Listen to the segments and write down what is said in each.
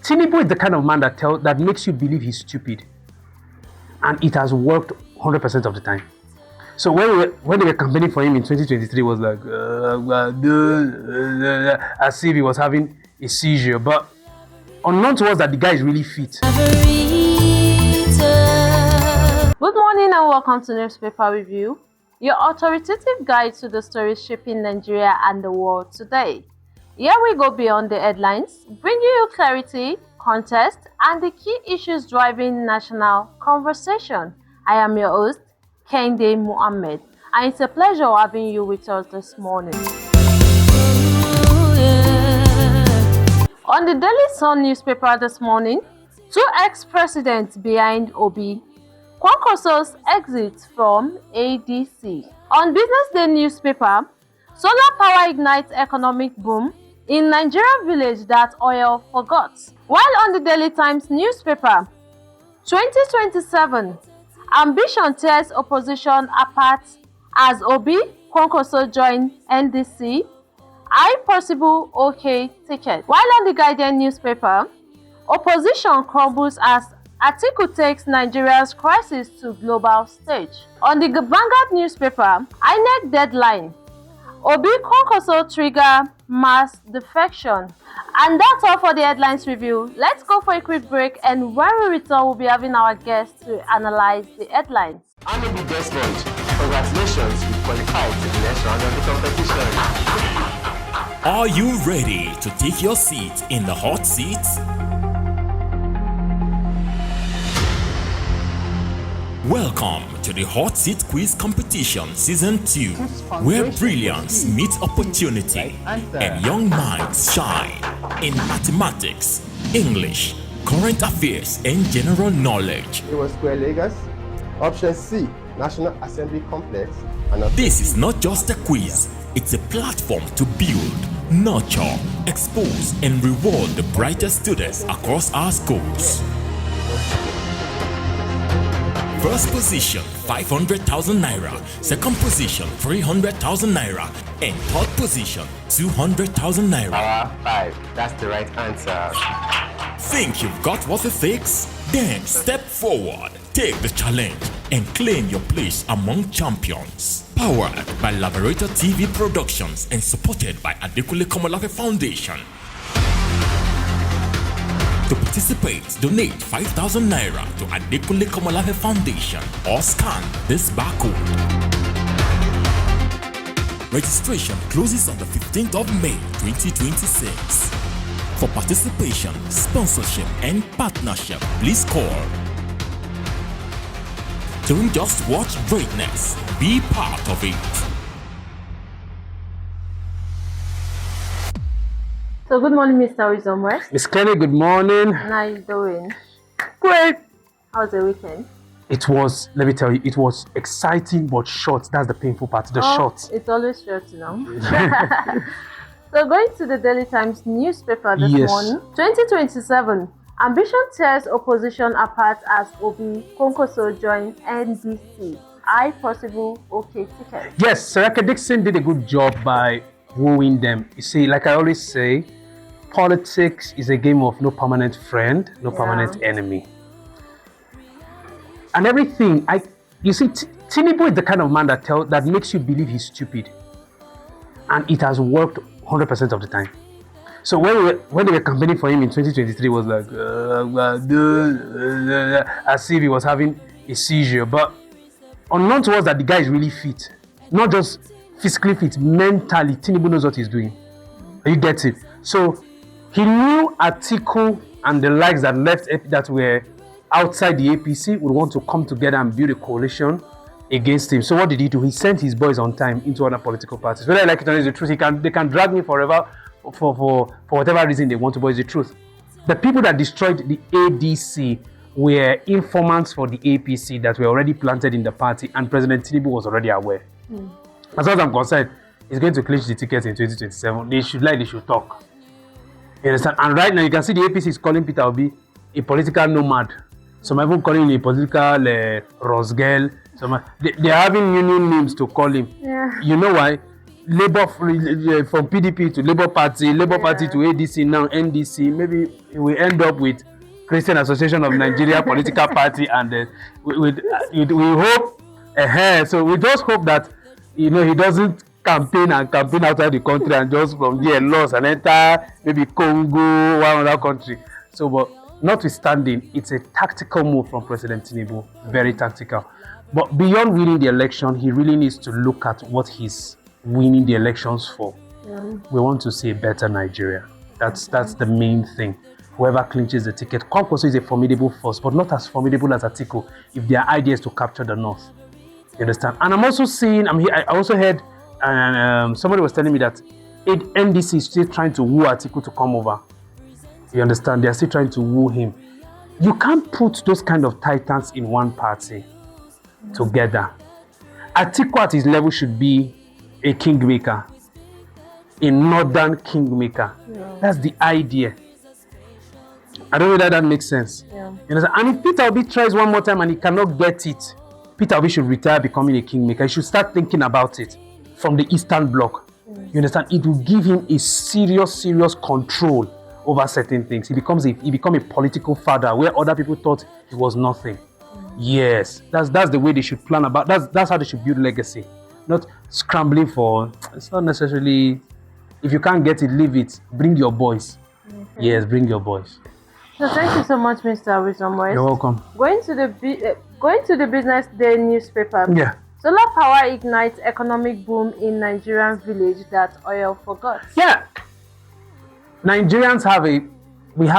Tinubu is the kind of man that makes you believe he's stupid. And it has worked 100% of the time. So when they were campaigning for him in 2023, it was like, as if he was having a seizure. But unknown to us that the guy is really fit. Good morning and welcome to Newspaper Review, your authoritative guide to the stories shaping Nigeria and the world today. Here we go beyond the headlines, bringing you clarity, context, and the key issues driving national conversation. I am your host, Kende Mohammed, and it's a pleasure having you with us this morning. On the Daily Sun newspaper this morning, two ex-presidents behind Obi, Kwankwaso's exit from ADC. On Business Day newspaper, solar power ignites economic boom in Nigerian village that oil forgot. While on the Daily Times newspaper, 2027, ambition tears opposition apart as Obi Kwankwaso join NDC, high possible OK ticket. While on the Guardian newspaper, opposition crumbles as Atiku takes Nigeria's crisis to global stage. On the Vanguard newspaper, INEC deadline, Obi Kwankwaso trigger mass defection. And that's all for the headlines review. Let's go for a quick break, and when we return, we'll be having our guests to analyze the headlines. I'm Obi Desmond. Congratulations, you qualified to the next round of the competition. Are you ready to take your seat in the hot seats? Welcome to the Hot Seat Quiz Competition Season 2, where brilliance meets opportunity and young minds shine in mathematics, English, current affairs, and general knowledge. It was Square Lagos. Option C, National Assembly Complex. This is not just a quiz, it's a platform to build, nurture, expose, and reward the brightest students across our schools. First position, 500,000 naira. Second position, 300,000 naira. And third position, 200,000 naira. Power 5. That's the right answer. Think you've got what it takes? Then step forward, take the challenge, and claim your place among champions. Powered by Laveritatv Productions and supported by Adekunle Komolafe Foundation. To participate, donate 5,000 naira to Adekunle Komolafe Foundation or scan this barcode. Registration closes on the 15th of May 2026. For participation, sponsorship, and partnership, please call. Don't just watch greatness, be part of it. So good morning, Mr. Wisdom West. Miss Kenny, good morning. How are you doing? Great. How was the weekend? It was, let me tell you, it was exciting but short. That's the painful part, the short. It's always short, you know. So going to the Daily Times newspaper this morning, 2027, ambition tears opposition apart as Obi Kwankwaso joins NDC. High possible OK ticket. Yes, Saraka Dixon did a good job by wooing them. You see, like I always say, politics is a game of no permanent friend, no permanent enemy. And everything, you see, Tinubu is the kind of man that makes you believe he's stupid. And it has worked 100% of the time. So when they were campaigning for him in 2023, it was like, as if he was having a seizure. But unknown to us that the guy is really fit. Not just physically fit, mentally, Tinubu knows what he's doing. You get it? So he knew Atiku and the likes that were outside the APC would want to come together and build a coalition against him. So what did he do? He sent his boys on time into other political parties. Whether I like it or not, it's the truth. They can drag me forever for whatever reason they want to, but it's the truth. The people that destroyed the ADC were informants for the APC that were already planted in the party, and President Tinubu was already aware. As far as I'm concerned, he's going to clinch the ticket in 2027. They should talk. You understand? And right now, you can see the APC is calling Peter Obi a political nomad. Some even calling him a political Rosgel. They're having new names to call him. Yeah. You know why? Labour from PDP to Labour Party to ADC, now NDC. Maybe we end up with Christian Association of Nigeria Political Party, and we hope. So we just hope that he doesn't campaign outside the country and just from there lost and enter maybe Congo, one other country. So, but notwithstanding, it's a tactical move from President Tinubu, very tactical. But beyond winning the election, he really needs to look at what he's winning the elections for. We want to see a better Nigeria. That's the main thing. Whoever clinches the ticket. Kwankwaso is a formidable force, but not as formidable as Atiku if their idea is to capture the north. You understand? And I'm also seeing, I also heard, somebody was telling me that NDC is still trying to woo Atiku to come over. You understand? They are still trying to woo him. You can't put those kind of titans in one party together. Atiku at his level should be a kingmaker, a northern kingmaker. That's the idea. I don't know that makes sense. You understand? And if Peter Obi tries one more time and he cannot get it, Peter Obi should retire becoming a kingmaker. He should start thinking about it from the Eastern Bloc. You understand? It will give him a serious control over certain things. He become a political father where other people thought he was nothing. Yes, that's the way they should plan about. That's how they should build legacy, not scrambling for. It's not necessarily. If you can't get it, leave it. Bring your boys. Yes, bring your boys. So thank you so much, Mr. Wisdom West. You're welcome. Going to the Business Day newspaper. Yeah. Solar power ignites economic boom in Nigerian village that oil forgot. Yeah. Nigerians have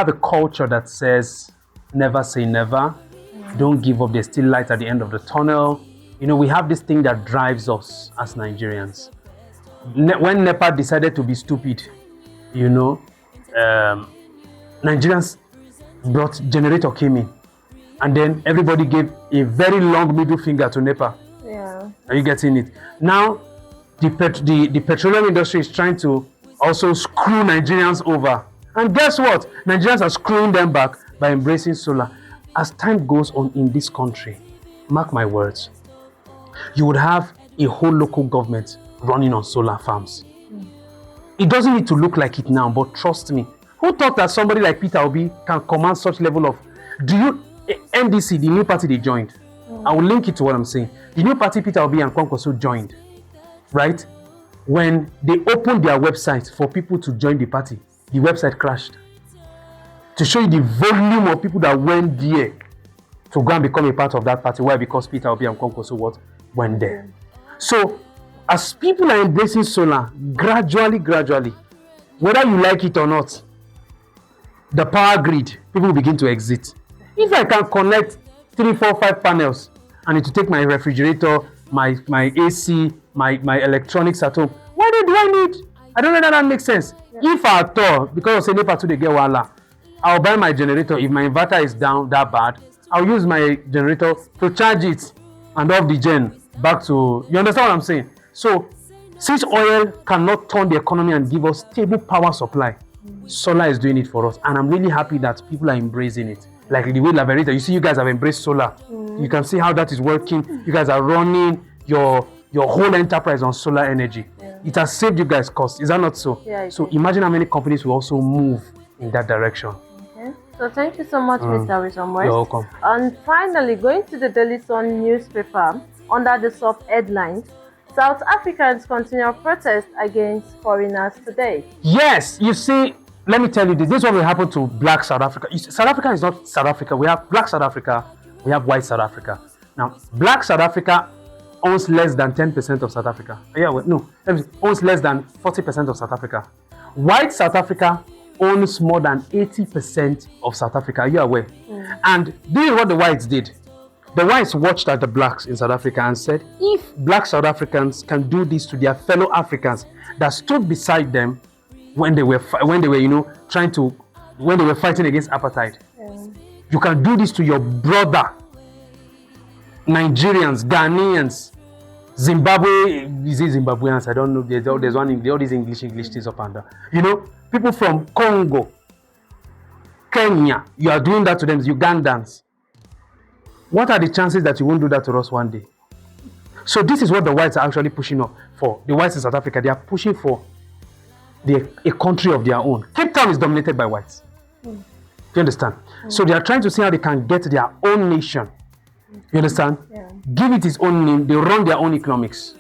a culture that says never say never. Don't give up. There's still light at the end of the tunnel. We have this thing that drives us as Nigerians. When NEPA decided to be stupid, Nigerians brought generator came in, and then everybody gave a very long middle finger to NEPA. Yeah. Are you getting it? Now, the petroleum industry is trying to also screw Nigerians over. And guess what? Nigerians are screwing them back by embracing solar. As time goes on in this country, mark my words, you would have a whole local government running on solar farms. It doesn't need to look like it now, but trust me. Who thought that somebody like Peter Obi can command such level of... NDC, the new party they joined, I will link it to what I'm saying. The new party Peter Obi and Kwankwaso joined, right? When they opened their website for people to join the party, the website crashed. To show you the volume of people that went there to go and become a part of that party. Why? Because Peter Obi and Kwankwaso went there. So, as people are embracing solar, gradually, whether you like it or not, the power grid, people will begin to exit. If I can connect 3, 4, 5 panels, and it will take my refrigerator, my AC, my electronics at home, why do I need? I don't know that makes sense. Yeah. If at all, because of NEPA they get wala, I'll buy my generator. If my inverter is down that bad, I'll use my generator to charge it and off the gen back to... You understand what I'm saying? So, since oil cannot turn the economy and give us stable power supply, solar is doing it for us. And I'm really happy that people are embracing it. Like the way Laveritatv, you see you guys have embraced solar. You can see how that is working. You guys are running your whole enterprise on solar energy. It has saved you guys costs. Is that not so? Yeah. So imagine how many companies will also move in that direction. Okay. So thank you so much, Mr. Wisdom West. You're welcome. And finally, going to the Daily Sun newspaper, under the sub-headlines, South Africans continue protest against foreigners today. Yes, you see, let me tell you this. This is what will happen to black South Africa. South Africa is not South Africa. We have black South Africa. We have white South Africa. Now, black South Africa owns less than 10% of South Africa. Owns less than 40% of South Africa. White South Africa owns more than 80% of South Africa. Are you aware? And this is what the whites did. The whites watched at the blacks in South Africa and said, if black South Africans can do this to their fellow Africans that stood beside them when they were fighting against apartheid, you can do this to your brother, Nigerians, Ghanaians, Zimbabwe, is it Zimbabweans? I don't know. There's one, all these English things up and down. People from Congo, Kenya, you are doing that to them, Ugandans. What are the chances that you won't do that to us one day? So this is what the whites are actually pushing up for. The whites in South Africa, they are pushing for a country of their own. Cape Town is dominated by whites. Do you understand? So they are trying to see how they can get their own nation. You understand? Yeah. Give it its own name. They run their own economics.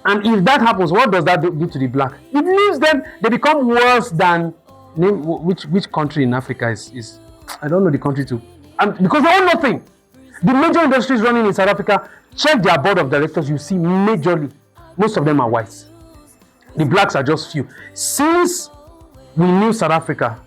And if that happens, what does that do to the black? It leaves them, they become worse than, which country in Africa is I don't know the country too. And because they own nothing. The major industries running in South Africa, check their board of directors, you see majorly, most of them are whites. The blacks are just few. Since we knew South Africa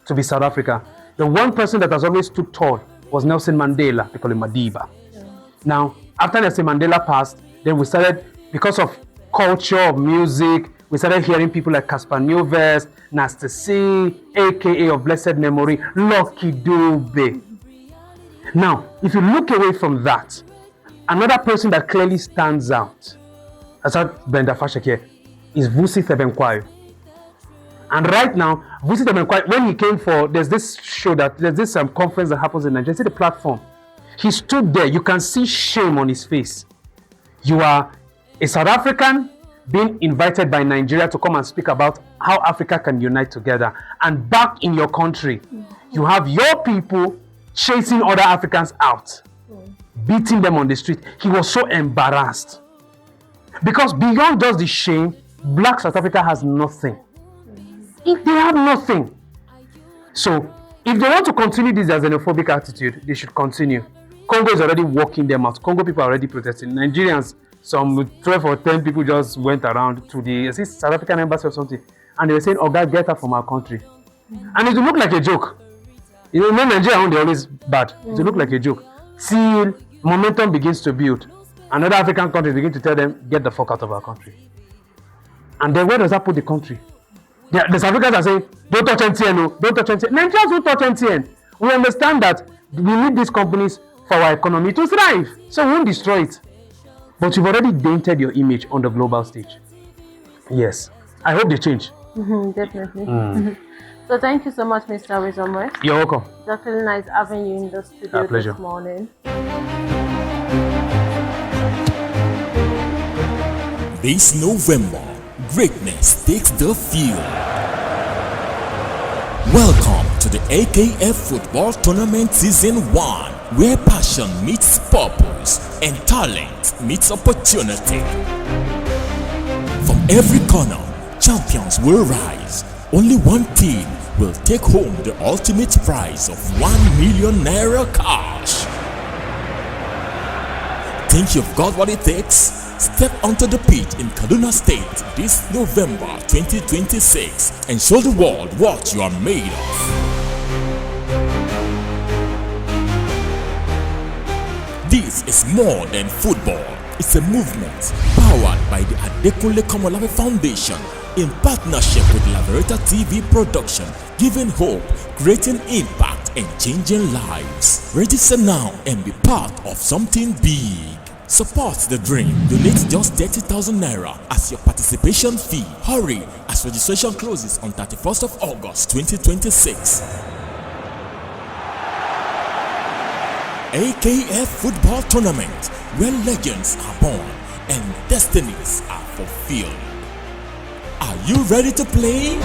to be South Africa, the one person that has always stood tall was Nelson Mandela. They call him Madiba. Yeah. Now, after Nelson Mandela passed, then we started, because of culture, of music, we started hearing people like Caspar Nyovest, Nasty C, aka of blessed memory, Lucky Dube. Now, if you look away from that, another person that clearly stands out, aside Brenda Fasheke, is Vusi Thebenkwayo. And right now, Vusi Thebenkwayo, when he came for, there's this conference that happens in Nigeria, see the platform. He stood there, you can see shame on his face. You are a South African being invited by Nigeria to come and speak about how Africa can unite together. And back in your country, you have your people chasing other Africans out, beating them on the street. He was so embarrassed. Because beyond just the shame, Black South Africa has nothing. If they have nothing. So, if they want to continue this as a xenophobic attitude, they should continue. Congo is already walking them out. Congo people are already protesting. Nigerians, some 12 or 10 people just went around to the South African embassy or something, and they were saying, "Oh God, get her from our country." And it will look like a joke. You know, when Nigeria, they're always bad. It will look like a joke. Till momentum begins to build, another African countries begin to tell them, "Get the fuck out of our country." And then where does that put the country? The South Africans are saying, "Don't touch MTN, no, don't touch MTN." Nigerians won't touch MTN. We understand that we need these companies for our economy to thrive, so we won't destroy it. But you've already dented your image on the global stage. Yes. I hope they change. Definitely. So thank you so much, Mr. Wizomwe. You're welcome. It's really nice having you in the studio this morning. This November, greatness takes the field. Welcome to the AKF Football Tournament Season 1, where passion meets purpose and talent meets opportunity. From every corner, champions will rise. Only one team will take home the ultimate prize of 1 million naira cash. Think you've got what it takes? Step onto the pitch in Kaduna State this November 2026 and show the world what you are made of. This is more than football. It's a movement powered by the Adekunle Komolafe Foundation in partnership with Laveritatv production, giving hope, creating impact, and changing lives. Register now and be part of something big. Support the dream. Donate just 30,000 naira as your participation fee. Hurry, as registration closes on 31st of August 2026. AKF Football Tournament, where legends are born and destinies are fulfilled. Are you ready to play?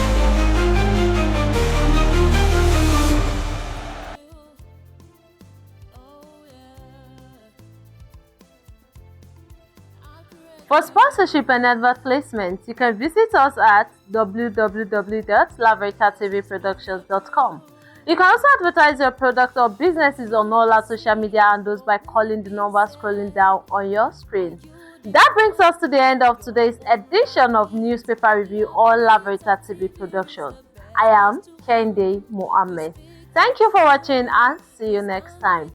For sponsorship and advert placement, you can visit us at www.laveritattvproductions.com. You can also advertise your product or businesses on all our social media handles by calling the number scrolling down on your screen. That brings us to the end of today's edition of Newspaper Review on Laveritatv Productions. I am Kende Mohammed. Thank you for watching and see you next time.